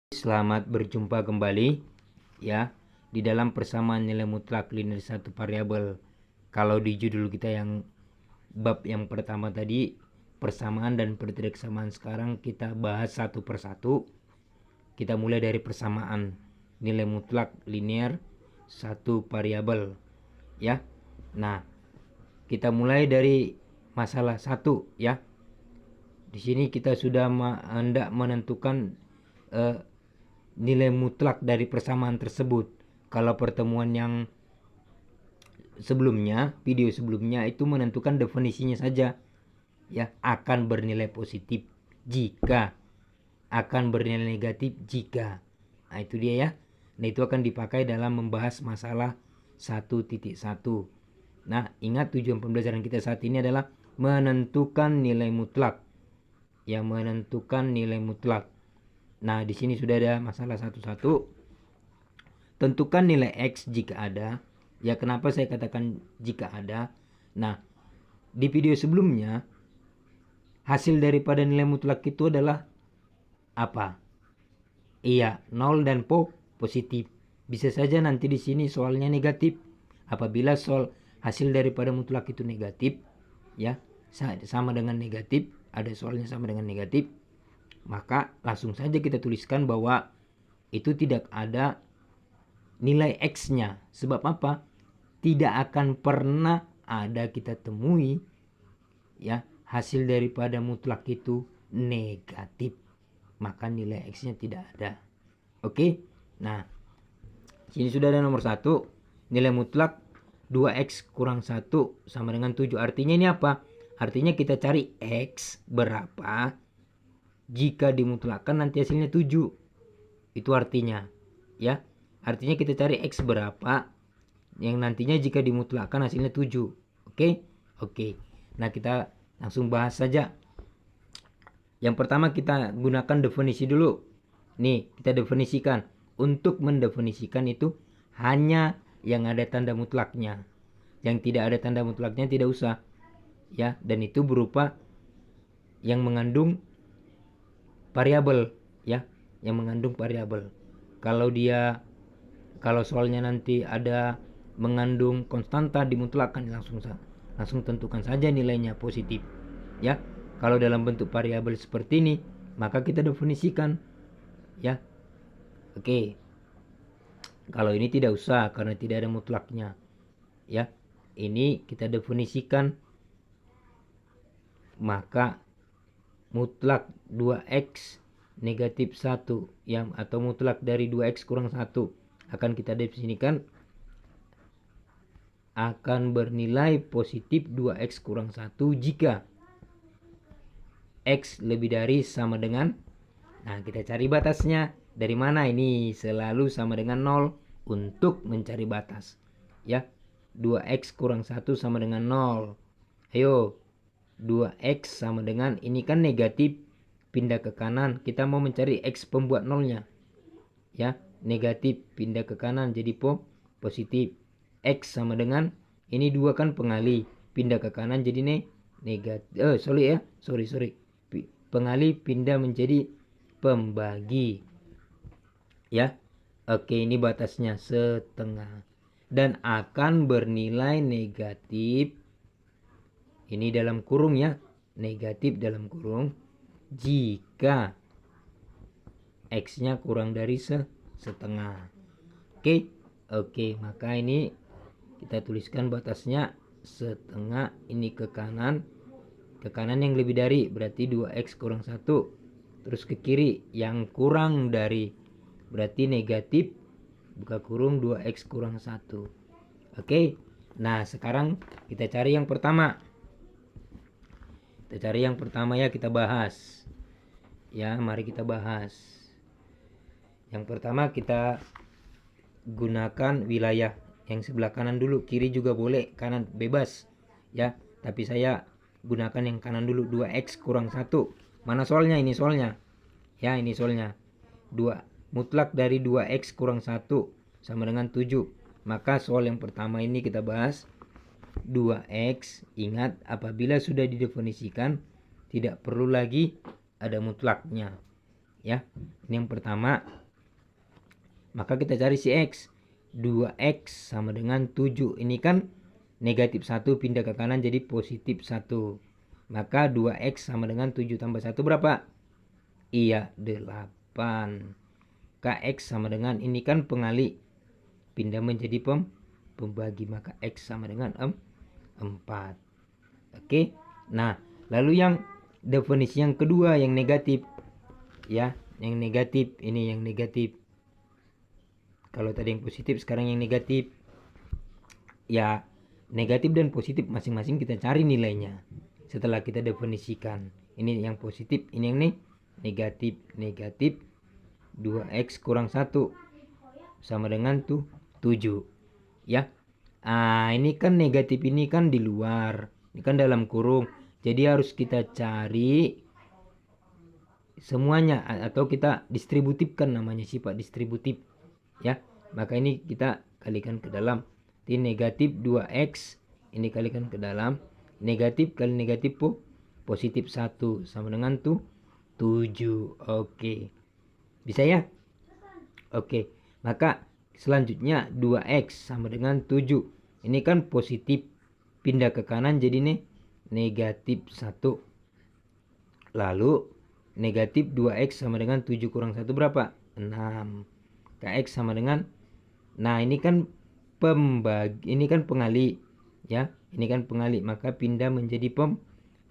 Selamat berjumpa kembali ya di dalam persamaan nilai mutlak linear satu variabel. Kalau di judul kita yang bab yang pertama tadi persamaan dan ketidaksamaan, sekarang kita bahas satu persatu. Kita mulai dari persamaan nilai mutlak linear satu variabel ya. Nah, kita mulai dari masalah satu ya. Di sini kita sudah hendak menentukan nilai mutlak dari persamaan tersebut. Kalau pertemuan yang sebelumnya, video sebelumnya itu menentukan definisinya saja ya, akan bernilai positif jika, akan bernilai negatif jika. Nah, itu dia ya. Nah, itu akan dipakai dalam membahas masalah 1.1. Nah, ingat tujuan pembelajaran kita saat ini adalah menentukan nilai mutlak. Yang menentukan nilai mutlak. Nah, di sini sudah ada masalah satu-satu. Tentukan nilai X jika ada. Ya, kenapa saya katakan jika ada? Nah, di video sebelumnya hasil daripada nilai mutlak itu adalah apa? Iya, 0 dan positif. Bisa saja nanti di sini soalnya negatif. Apabila soal hasil daripada mutlak itu negatif, ya, sama dengan negatif, ada soalnya sama dengan negatif, maka langsung saja kita tuliskan bahwa itu tidak ada nilai X-nya. Sebab apa? Tidak akan pernah ada kita temui ya hasil daripada mutlak itu negatif. Maka nilai X-nya tidak ada. Oke? Nah, sini sudah ada nomor 1. Nilai mutlak 2X kurang 1 sama dengan 7. Artinya ini apa? Artinya kita cari X berapa jika dimutlakkan nanti hasilnya 7. Itu artinya ya. Artinya kita cari X berapa yang nantinya jika dimutlakkan hasilnya 7. Oke? Oke. Nah, kita langsung bahas saja. Yang pertama kita gunakan definisi dulu. Nih, kita definisikan. Untuk mendefinisikan itu hanya yang ada tanda mutlaknya. Yang tidak ada tanda mutlaknya tidak usah. Ya, dan itu berupa yang mengandung variabel ya, yang mengandung variabel. Kalau soalnya nanti ada mengandung konstanta dimutlakkan, langsung tentukan saja nilainya positif ya. Kalau dalam bentuk variabel seperti ini, maka kita definisikan ya. Oke. Kalau ini tidak usah karena tidak ada mutlaknya ya. Ini kita definisikan, maka mutlak 2X negatif 1 yang atau mutlak dari 2X kurang 1 akan kita definisikan akan bernilai positif 2X kurang 1 jika X lebih dari sama dengan, nah kita cari batasnya dari mana. Ini selalu sama dengan 0 untuk mencari batas ya. 2X kurang 1 sama dengan 0. Ayo, 2X sama dengan, ini kan negatif, pindah ke kanan. Kita mau mencari X pembuat nolnya ya. Negatif pindah ke kanan jadi positif. X sama dengan, ini 2 kan pengali, pindah ke kanan jadi negatif. Sorry. Pengali pindah menjadi pembagi ya. Oke, ini batasnya setengah dan akan bernilai negatif. Ini dalam kurung ya, negatif dalam kurung jika X-nya kurang dari setengah. Oke, maka ini kita tuliskan batasnya setengah. Ini ke kanan yang lebih dari berarti 2X kurang 1. Terus ke kiri yang kurang dari berarti negatif buka kurung 2X kurang 1. Oke. Nah, sekarang kita cari yang pertama. Ya, kita bahas. Ya, mari kita bahas. Yang pertama kita gunakan wilayah yang sebelah kanan dulu. Kiri juga boleh, kanan bebas ya. Tapi saya gunakan yang kanan dulu. 2X kurang 1. Mana soalnya? Ini soalnya. Ya, ini soalnya. 2 mutlak dari 2X kurang 1 sama dengan 7. Maka soal yang pertama ini kita bahas 2X. Ingat, apabila sudah didefinisikan tidak perlu lagi ada mutlaknya ya. Ini yang pertama. Maka kita cari si X. 2X sama dengan 7. Ini kan negatif 1 pindah ke kanan jadi positif 1. Maka 2X sama dengan 7 tambah 1 berapa? Iya, 8. KX sama dengan, ini kan pengali, pindah menjadi pembagi. Maka X sama dengan 4. Oke. Nah, lalu yang definisi yang kedua yang negatif. Ya, yang negatif. Ini yang negatif. Kalau tadi yang positif, sekarang yang negatif. Ya, negatif dan positif masing-masing kita cari nilainya setelah kita definisikan. Ini yang positif, ini yang negatif. Negatif 2X kurang 1 sama dengan 7. Ya. Ini kan negatif, ini kan di luar, ini kan dalam kurung. Jadi harus kita cari semuanya, atau kita distributifkan, namanya sifat distributif. Ya, maka ini kita kalikan ke dalam. Ini negatif 2X, ini kalikan ke dalam. Negatif kali negatif positif 1 sama dengan 7. Oke. Bisa ya? Oke. Maka selanjutnya 2X sama dengan 7. Ini kan positif, pindah ke kanan jadi negatif 1. Lalu negatif 2X sama dengan 7 kurang 1 berapa? 6. KX sama dengan, nah ini kan pembagi, ini kan pengali ya, ini kan pengali, maka pindah menjadi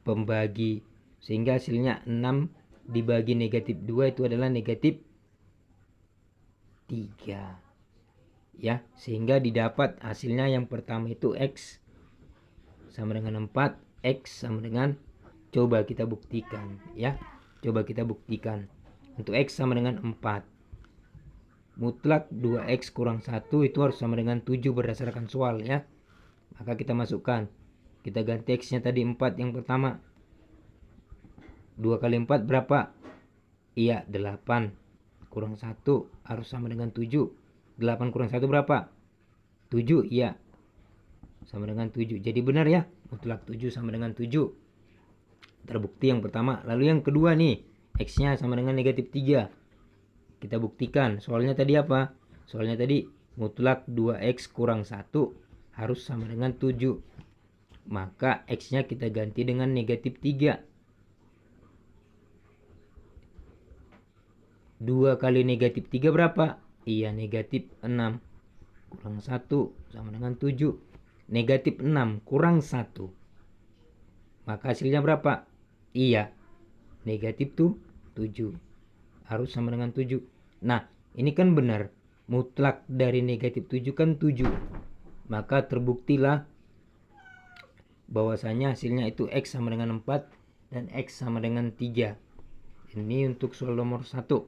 pembagi, sehingga hasilnya 6 dibagi negatif 2 itu adalah negatif 3 ya, sehingga didapat hasilnya yang pertama itu X sama dengan 4, X sama dengan, coba kita buktikan ya, coba kita buktikan. Untuk X sama dengan 4, mutlak 2X kurang 1 itu harus sama dengan 7 berdasarkan soal ya. Maka kita masukkan, kita ganti X nya tadi 4 yang pertama. 2 kali 4 berapa? Iya, 8 kurang 1 harus sama dengan 7. 8 kurang 1 berapa? 7, iya, sama dengan 7. Jadi benar ya, mutlak 7 sama dengan 7. Terbukti yang pertama. Lalu yang kedua nih, X nya sama dengan negatif 3. Kita buktikan. Soalnya tadi apa? Soalnya tadi mutlak 2X kurang 1 harus sama dengan 7. Maka X nya kita ganti dengan negatif 3. 2 kali negatif 3 berapa? Iya, negatif 6 kurang 1 sama dengan 7. Negatif 6 kurang 1. Maka hasilnya berapa? Iya, negatif 7. Harus sama dengan 7. Nah, ini kan benar. Mutlak dari negatif 7 kan 7. Maka terbuktilah bahwasanya hasilnya itu X sama dengan 4 dan X sama dengan 3. Ini untuk soal nomor 1.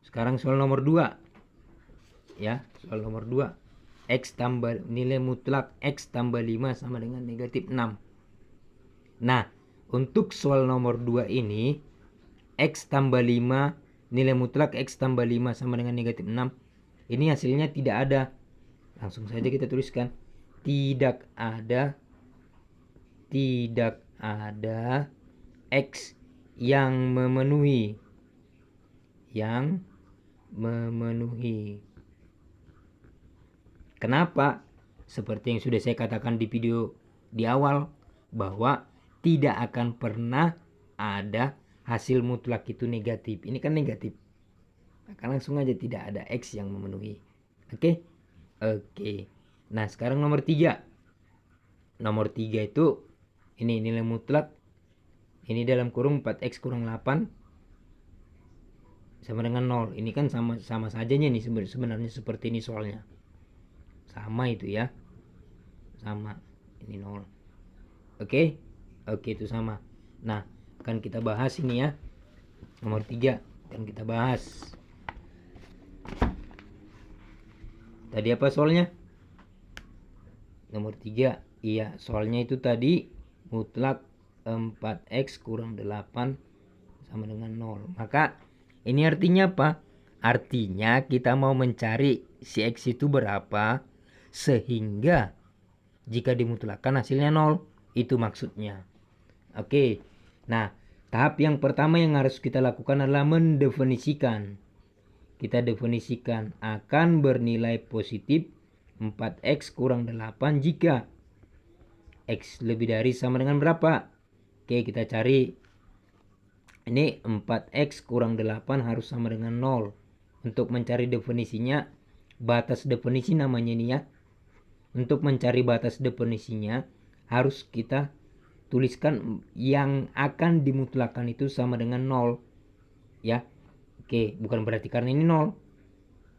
Sekarang soal nomor 2. Ya, soal nomor 2. X tambah nilai mutlak X tambah 5 sama dengan negatif 6. Nah, untuk soal nomor 2 ini, X tambah 5, nilai mutlak X tambah 5 sama dengan negatif 6. Ini hasilnya tidak ada. Langsung saja kita tuliskan. Tidak ada X yang memenuhi. Kenapa? Seperti yang sudah saya katakan di video di awal, bahwa tidak akan pernah ada hasil mutlak itu negatif. Ini kan negatif. Maka langsung aja tidak ada X yang memenuhi. Oke? Oke. Nah, sekarang nomor 3. Nomor 3 itu ini nilai mutlak. Ini dalam kurung 4X kurang 8 sama dengan 0. Ini kan sama sajanya nih sebenarnya, seperti ini soalnya. Sama itu ya. Sama. Ini 0. Oke? Oke, itu sama. Nah, akan kita bahas ini ya. Nomor 3 akan kita bahas. Tadi apa soalnya? Nomor 3. Iya, soalnya itu tadi mutlak 4X kurang 8 sama dengan 0. Maka ini artinya apa? Artinya kita mau mencari si X itu berapa sehingga jika dimutlakkan hasilnya 0. Itu maksudnya. Oke. Nah, tahap yang pertama yang harus kita lakukan adalah mendefinisikan. kita definisikan akan bernilai positif 4x kurang 8 jika x lebih dari sama dengan berapa. Oke, kita cari. Ini 4x kurang 8 harus sama dengan 0. Untuk mencari definisinya, batas definisi namanya ini ya. Untuk mencari batas definisinya, harus kita tuliskan yang akan dimutlakan itu sama dengan 0. Ya. Oke, bukan berarti karena ini 0.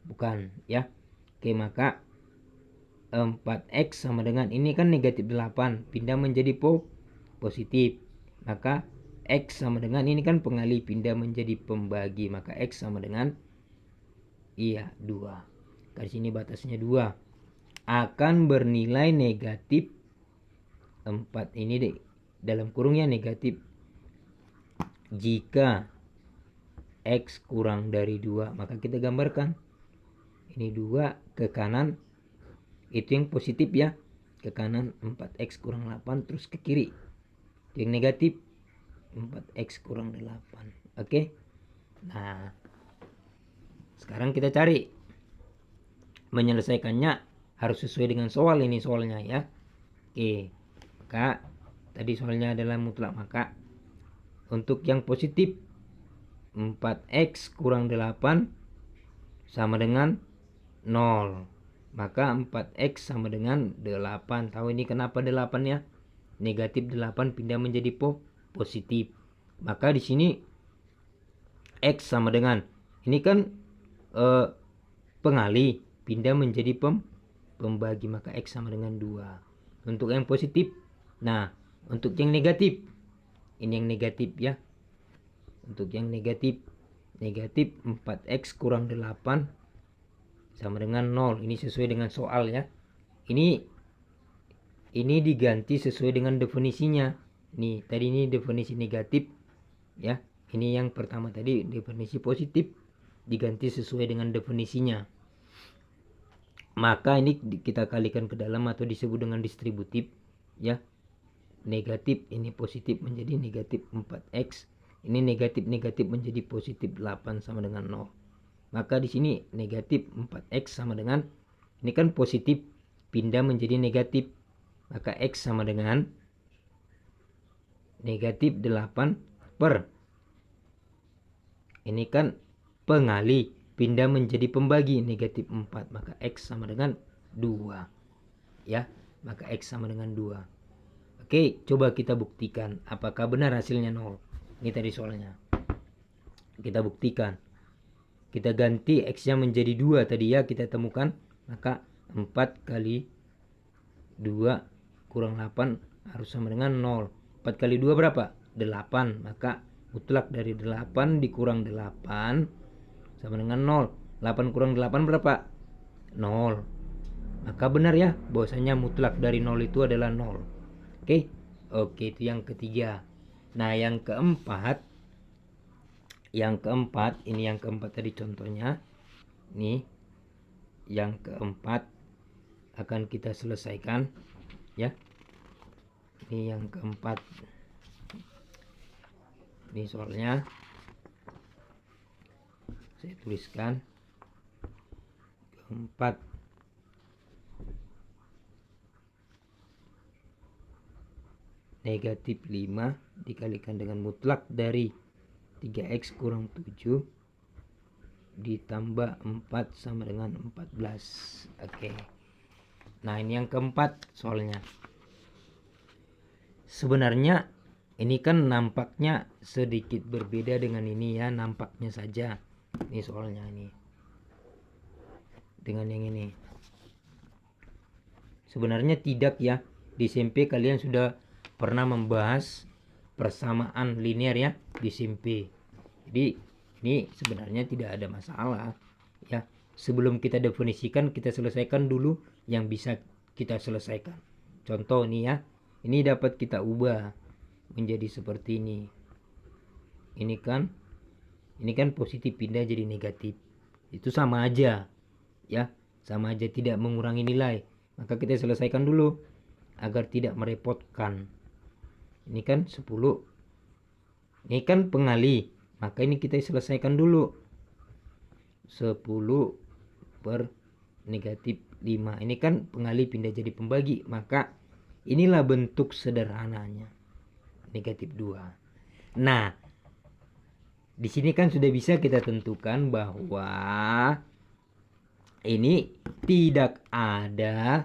Bukan, ya. Oke, maka 4x sama dengan ini kan negatif 8, pindah menjadi positif. Maka x sama dengan ini kan pengali, pindah menjadi pembagi, maka x sama dengan 2. Di sini batasnya 2. Akan bernilai negatif 4 ini dalam kurungnya negatif jika x kurang dari 2. Maka kita gambarkan ini 2 ke kanan, itu yang positif ya, ke kanan 4x kurang 8, terus ke kiri yang negatif 4x kurang 8. Oke. Nah, sekarang kita cari menyelesaikannya, harus sesuai dengan soal ini soalnya ya. Oke, maka tadi soalnya adalah mutlak, maka untuk yang positif 4x kurang 8 sama dengan 0. Maka 4x sama dengan 8. Tahu ini kenapa 8 ya? Negatif 8 pindah menjadi positif. Maka di sini x sama dengan ini kan pengali, pindah menjadi pembagi, maka x sama dengan 2. Untuk yang positif. Nah, untuk yang negatif, ini yang negatif ya. Untuk yang negatif 4x kurang 8 sama dengan 0. Ini sesuai dengan soal ya. Ini diganti sesuai dengan definisinya. Nih, tadi ini definisi negatif ya. Ini yang pertama tadi definisi positif, diganti sesuai dengan definisinya. Maka ini kita kalikan ke dalam atau disebut dengan distributif ya. Negatif ini positif menjadi negatif 4x. Ini negatif menjadi positif 8 sama dengan 0. Maka di sini negatif 4x sama dengan ini kan positif pindah menjadi negatif. Maka x sama dengan negatif 8 per ini kan pengali pindah menjadi pembagi negatif 4. Maka x sama dengan 2. Ya, maka x sama dengan 2. Oke, coba kita buktikan apakah benar hasilnya 0. Ini tadi soalnya. Kita buktikan. Kita ganti x-nya menjadi 2 tadi ya, kita temukan. Maka 4 kali 2 kurang 8 harus sama dengan 0. 4 kali 2 berapa? 8. Maka mutlak dari 8 dikurang 8 sama dengan 0. 8 kurang 8 berapa? 0. Maka benar ya, bahwasanya mutlak dari 0 itu adalah 0. Oke, itu yang ketiga. Nah, yang keempat ini yang keempat tadi contohnya. Nih, yang keempat akan kita selesaikan ya. Ini yang keempat. Ini soalnya saya tuliskan keempat. Negatif 5 dikalikan dengan mutlak dari 3x kurang 7 ditambah 4 sama dengan 14. Oke. Nah, ini yang keempat soalnya. Sebenarnya ini kan nampaknya sedikit berbeda dengan ini ya, nampaknya saja. Ini soalnya ini dengan yang ini. Sebenarnya tidak ya. Di SMP kalian sudah pernah membahas persamaan linear ya di SMP. Jadi ini sebenarnya tidak ada masalah ya. Sebelum kita definisikan, kita selesaikan dulu yang bisa kita selesaikan. Contoh nih ya. Ini dapat kita ubah menjadi seperti ini. Ini kan positif pindah jadi negatif. Itu sama aja ya. Sama aja, tidak mengurangi nilai. Maka kita selesaikan dulu agar tidak merepotkan. Ini kan 10. Ini kan pengali. Maka ini kita selesaikan dulu. 10 10 per negatif 5. Ini kan pengali pindah jadi pembagi, maka inilah bentuk sederhananya negatif 2. Nah, di sini kan sudah bisa kita tentukan bahwa ini tidak ada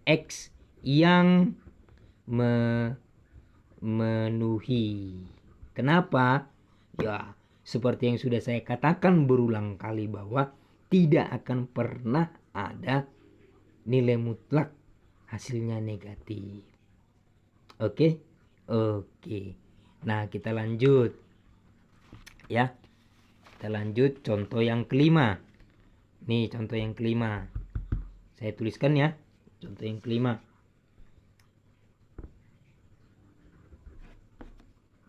X yang memenuhi. Kenapa? Ya, seperti yang sudah saya katakan berulang kali bahwa tidak akan pernah ada nilai mutlak hasilnya negatif. Oke? Oke. Nah, kita lanjut. Ya. Kita lanjut contoh yang kelima. Nih, contoh yang kelima. Saya tuliskan ya. Contoh yang kelima.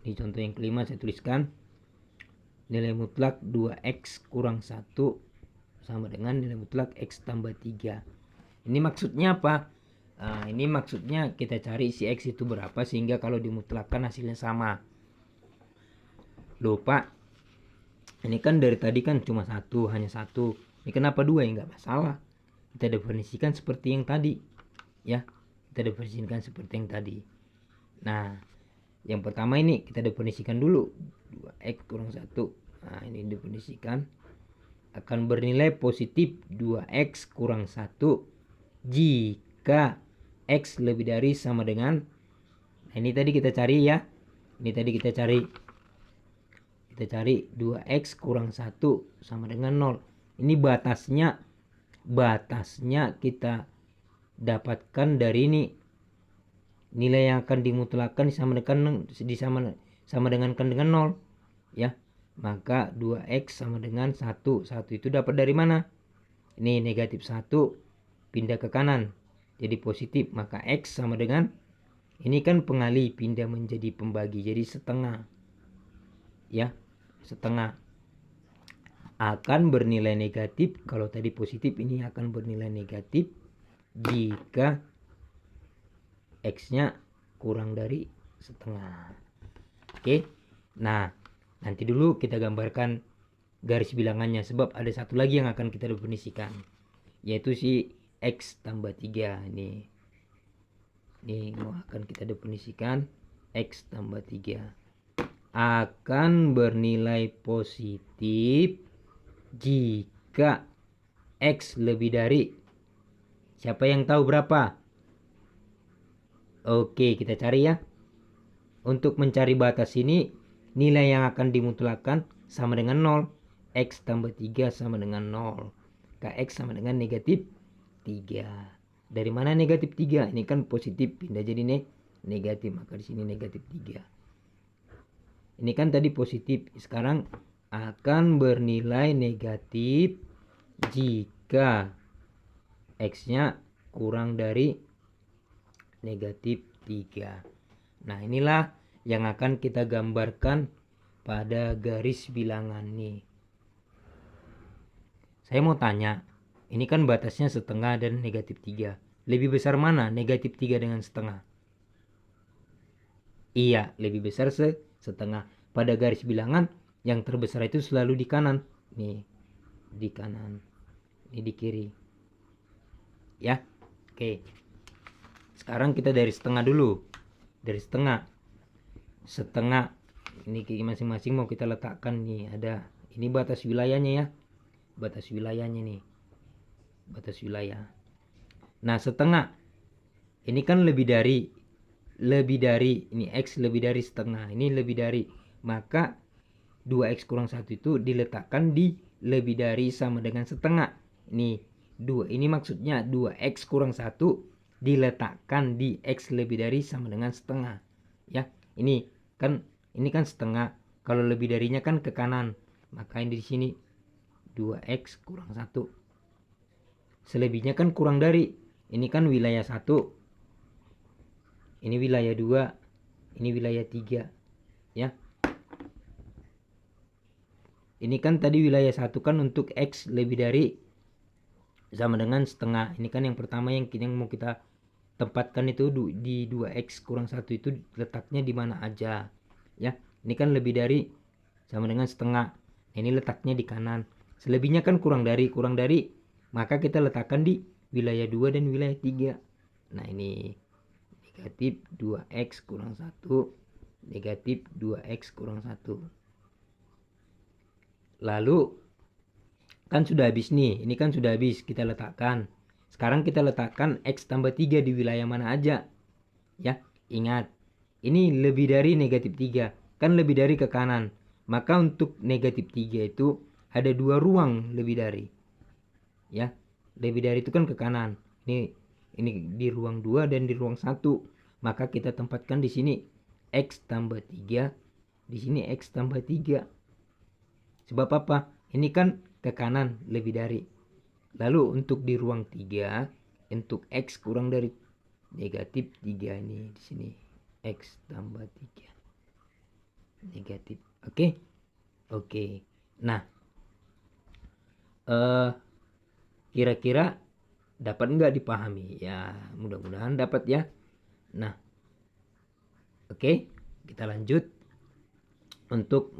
Ini contoh yang kelima saya tuliskan. Nilai mutlak 2x kurang 1 sama dengan nilai mutlak x tambah 3. Ini maksudnya apa? Nah, ini maksudnya kita cari si x itu berapa sehingga kalau dimutlakkan hasilnya sama. Lupa. Ini kan dari tadi kan cuma hanya satu. Ini kenapa 2 ya? Nggak masalah. Kita definisikan seperti yang tadi. Ya, kita definisikan seperti yang tadi. Nah, yang pertama ini kita definisikan dulu. 2x kurang 1. Nah, ini definisikan. Akan bernilai positif 2x kurang 1 jika x lebih dari sama dengan. Nah, ini tadi kita cari ya. Ini tadi kita cari 2x kurang 1 sama dengan 0. Ini batasnya kita dapatkan dari ini. Nilai yang akan dimutlakkan sama dengan 0 ya. Maka 2x sama dengan 1. 1 itu dapat dari mana? Ini negatif 1 pindah ke kanan jadi positif, maka x sama dengan ini kan pengali pindah menjadi pembagi jadi setengah. Ya, setengah akan bernilai negatif. Kalau tadi positif, ini akan bernilai negatif jika x-nya kurang dari setengah. Oke. Nah, nanti dulu kita gambarkan garis bilangannya sebab ada satu lagi yang akan kita definisikan, yaitu si x tambah 3 ini akan kita definisikan. X tambah 3 akan bernilai positif jika x lebih dari, siapa yang tahu berapa? Oke, kita cari ya. Untuk mencari batas ini, nilai yang akan dimutlakkan sama dengan 0. X tambah 3 sama dengan 0. Kx sama dengan negatif 3. Dari mana negatif 3? Ini kan positif pindah jadi negatif, maka di sini negatif 3. Ini kan tadi positif, sekarang akan bernilai negatif jika x-nya kurang dari negatif 3. Nah, inilah yang akan kita gambarkan pada garis bilangan nih. Saya mau tanya, ini kan batasnya setengah dan negatif 3. Lebih besar mana negatif 3 dengan setengah? Iya, lebih besar setengah. Pada garis bilangan yang terbesar itu selalu di kanan. Nih, di kanan. Ini di kiri. Ya, oke. Sekarang kita dari setengah dulu. Dari setengah. Ini masing-masing mau kita letakkan nih. Ada, ini batas wilayahnya ya. Batas wilayahnya nih. Batas wilayah. Nah, setengah. Ini kan lebih dari ini x lebih dari setengah, ini lebih dari, maka 2x kurang 1 itu diletakkan di lebih dari sama dengan setengah. Ini 2, ini maksudnya 2x kurang 1 diletakkan di x lebih dari sama dengan setengah ya. Ini kan setengah, kalau lebih darinya kan ke kanan, maka ini di sini 2x kurang 1. Selebihnya kan kurang dari, ini kan wilayah 1, ini wilayah 2, ini wilayah 3 ya. Ini kan tadi wilayah 1 kan untuk x lebih dari sama dengan setengah. Ini kan yang pertama yang mau kita tempatkan itu di 2x kurang 1 itu letaknya di mana aja ya. Ini kan lebih dari sama dengan setengah. Ini letaknya di kanan. Selebihnya kan kurang dari, maka kita letakkan di wilayah 2 dan wilayah 3. Nah ini negatif 2x kurang 1, negatif 2x kurang 1. Lalu kan sudah habis nih, ini kan sudah habis kita letakkan. Sekarang kita letakkan x tambah 3 di wilayah mana aja. Ya, ingat, ini lebih dari negatif 3, kan lebih dari ke kanan. Maka untuk negatif 3 itu ada 2 ruang lebih dari. Ya, lebih dari itu kan ke kanan. Ini di ruang 2 dan di ruang 1. Maka kita tempatkan di sini x tambah 3, di sini x tambah 3. Sebab apa? Ini kan ke kanan lebih dari. Lalu untuk di ruang 3, untuk x kurang dari negatif 3 ini di sini x tambah 3 negatif. Oke. Nah, kira-kira dapat nggak dipahami? Ya, mudah-mudahan dapat ya. Nah, oke, kita lanjut untuk